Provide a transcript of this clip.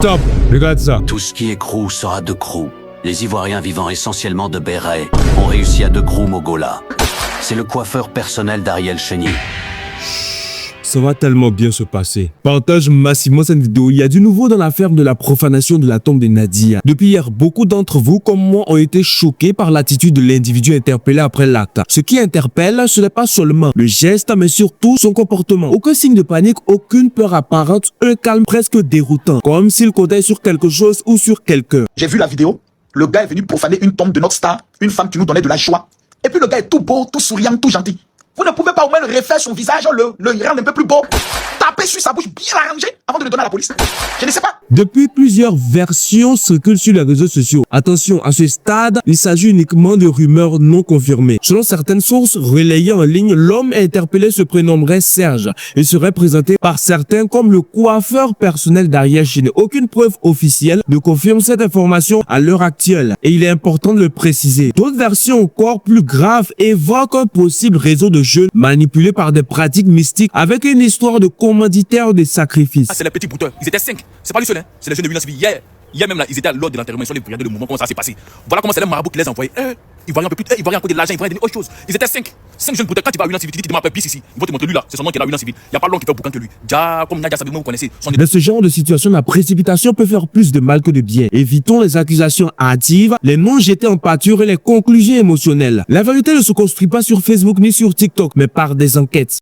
Stop, regarde ça. Tout ce qui est crew sera de crew. Les Ivoiriens vivant essentiellement de bérets ont réussi à de crew Mogola. C'est le coiffeur personnel d'Ariel Cheney. Ça va tellement bien se passer. Partage massivement cette vidéo. Il y a du nouveau dans l'affaire de la profanation de la tombe de Nadia. Depuis hier, beaucoup d'entre vous, comme moi, ont été choqués par l'attitude de l'individu interpellé après l'acte. Ce qui interpelle, ce n'est pas seulement le geste, mais surtout son comportement. Aucun signe de panique, aucune peur apparente, un calme presque déroutant. Comme s'il comptait sur quelque chose ou sur quelqu'un. J'ai vu la vidéo. Le gars est venu profaner une tombe de notre star, une femme qui nous donnait de la joie. Et puis le gars est tout beau, tout souriant, tout gentil. Vous ne pouvez pas au moins le refaire son visage, le rendre un peu plus beau. Taper sur sa bouche bien arrangée avant de le donner à la police. Je ne sais pas. Depuis, plusieurs versions circulent sur les réseaux sociaux. Attention, à ce stade, il s'agit uniquement de rumeurs non confirmées. Selon certaines sources relayées en ligne, l'homme interpellé se prénommerait Serge et serait présenté par certains comme le coiffeur personnel d'Ariel Cheney. Aucune preuve officielle ne confirme cette information à l'heure actuelle et il est important de le préciser. D'autres versions encore plus graves évoquent un possible réseau de jeunes manipulés par des pratiques mystiques avec une histoire de commanditaire des sacrifices. Ah, c'est les petits brouteurs. Ils étaient 5. C'est pas lui seul, hein. C'est les jeunes de Villeneuve. Hier même là, ils étaient à l'ordre de l'enterrement. Ils sont les regardés le moment, comment ça s'est passé. Voilà comment c'est les marabouts qui les envoyaient. Ils voyaient un peu plus, ils voyaient encore de l'argent, ils voyaient autre chose. Ils étaient 5. 5 jeunes brouteurs. Quand tu vas à Villeneuve, tu dis, tu demandes un peu plus ici. Ils vont te montrer lui là. C'est son nom qui est là, Villeneuve civil. Il n'y a pas l'homme qui fait boucan que lui. Déjà, comme Nadia Sabima, vous connaissez. Dans ce genre de situation, la précipitation peut faire plus de mal que de bien. Évitons les accusations hâtives, les noms jetés en pâture et les conclusions émotionnelles. La vérité ne se construit pas sur Facebook ni sur TikTok, mais par des enquêtes.